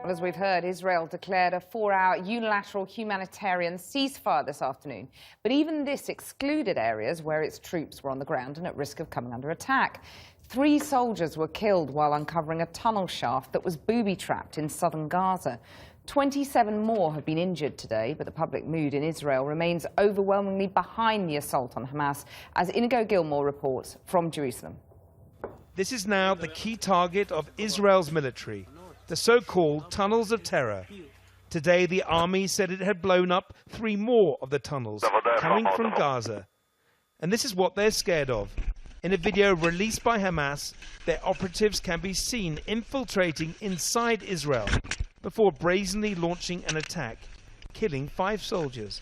Well, as we've heard, Israel declared a 4-hour unilateral humanitarian ceasefire this afternoon. But even this excluded areas where its troops were on the ground and at risk of coming under attack. 3 soldiers were killed while uncovering a tunnel shaft that was booby-trapped in southern Gaza. 27 more have been injured today, but the public mood in Israel remains overwhelmingly behind the assault on Hamas, as Inigo Gilmore reports from Jerusalem. This is now the key target of Israel's military, the so-called tunnels of terror. Today, the army said it had blown up 3 more of the tunnels coming from Gaza. And this is what they're scared of. In a video released by Hamas, their operatives can be seen infiltrating inside Israel before brazenly launching an attack, killing 5 soldiers.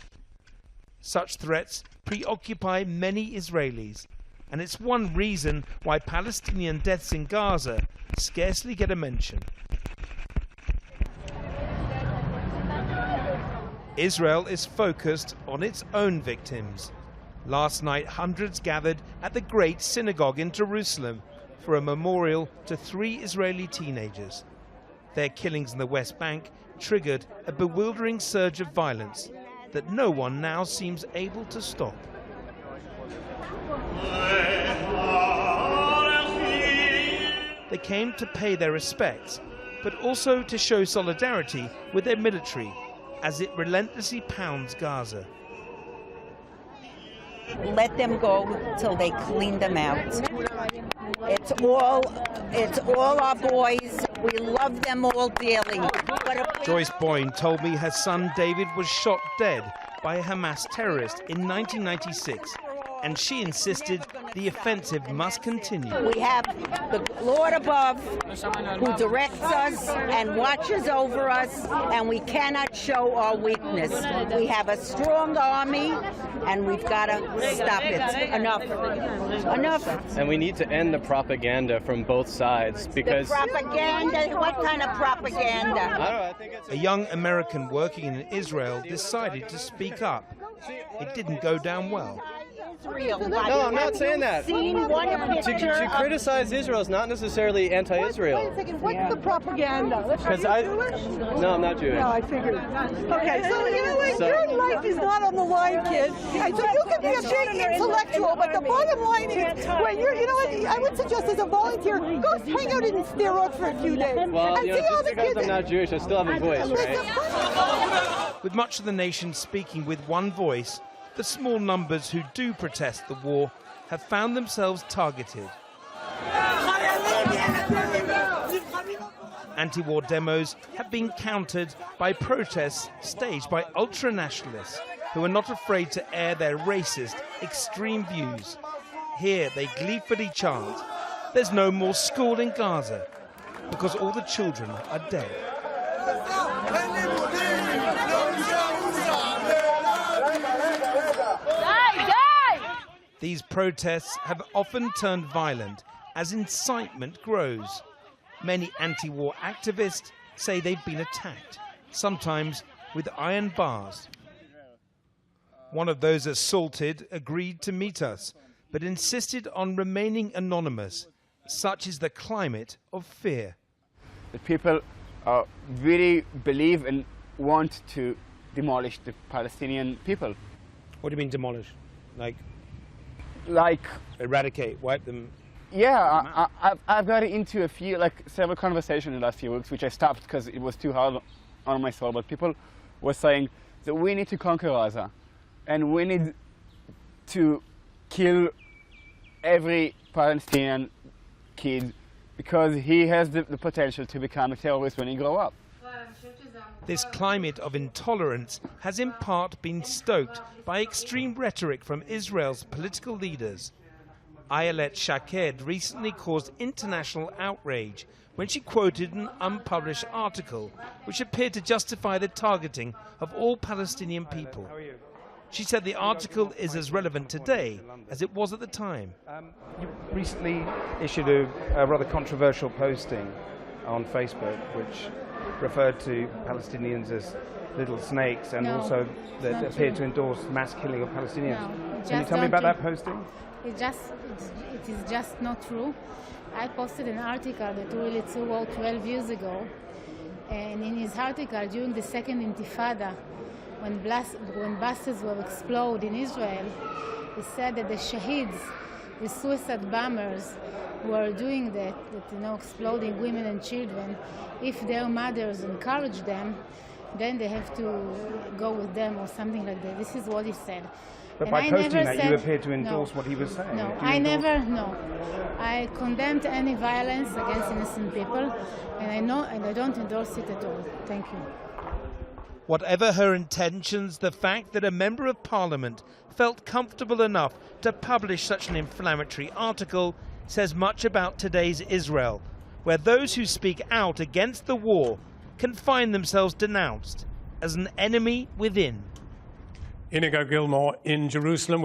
Such threats preoccupy many Israelis, and it's one reason why Palestinian deaths in Gaza scarcely get a mention. Israel is focused on its own victims. Last night, hundreds gathered at the Great Synagogue in Jerusalem for a memorial to 3 Israeli teenagers. Their killings in the West Bank triggered a bewildering surge of violence that no one now seems able to stop. They came to pay their respects, but also to show solidarity with their military as it relentlessly pounds Gaza. Let them go till they clean them out. It's all our boys. We love them all dearly. Joyce Boyne told me her son David was shot dead by a Hamas terrorist in 1996, and she insisted the offensive must continue. We have the Lord above who directs us and watches over us, and we cannot show our weakness. We have a strong army, and we've got to stop it. Enough. Enough. And we need to end the propaganda from both sides, because... The propaganda? What kind of propaganda? I don't know, I think it's... A young American working in Israel decided to speak up. It didn't go down well. No, I'm not saying that. To criticize Israel is not necessarily anti-Israel. Wait a second, what's the propaganda? Because No, I'm not Jewish. No, I figured. Okay, so you know what? Your life is not on the line, kid. And so you can be a big intellectual, but the bottom line is, when you know what? I would suggest as a volunteer, go hang out in Sderot for a few days. Well, and you know, see all just the because kids. I'm not Jewish, I still have a voice, right? With much of the nation speaking with one voice, the small numbers who do protest the war have found themselves targeted. Anti-war demos have been countered by protests staged by ultra-nationalists who are not afraid to air their racist, extreme views. Here they gleefully chant, "There's no more school in Gaza," because all the children are dead. These protests have often turned violent as incitement grows. Many anti-war activists say they've been attacked, sometimes with iron bars. One of those assaulted agreed to meet us, but insisted on remaining anonymous. Such is the climate of fear. The people really believe and want to demolish the Palestinian people. What do you mean demolish? Like eradicate, wipe them? Yeah, I've got into several conversations in the last few weeks, which I stopped because it was too hard on my soul. But people were saying that we need to conquer Gaza, and we need to kill every Palestinian kid because he has the potential to become a terrorist when he grows up. This climate of intolerance has in part been stoked by extreme rhetoric from Israel's political leaders. Ayelet Shaked recently caused international outrage when she quoted an unpublished article which appeared to justify the targeting of all Palestinian people. She said the article is as relevant today as it was at the time. You recently issued a rather controversial posting on Facebook which referred to Palestinians as little snakes and also that appeared to endorse mass killing of Palestinians. Can you tell me about that posting? It is just not true. I posted an article that really 12 years ago, and And in his article, during the Second Intifada, when buses will explode in Israel, he said that the shaheeds, the suicide bombers who are doing that, exploding women and children, if their mothers encourage them, then they have to go with them or something like that. This is what he said. But And by I posting never that, said, you appear to endorse no, what he was saying. No, Do you endorse- I condemned any violence against innocent people, and I don't endorse it at all. Thank you. Whatever her intentions, the fact that a member of parliament felt comfortable enough to publish such an inflammatory article says much about today's Israel, where those who speak out against the war can find themselves denounced as an enemy within. Inigo Gilmore in Jerusalem.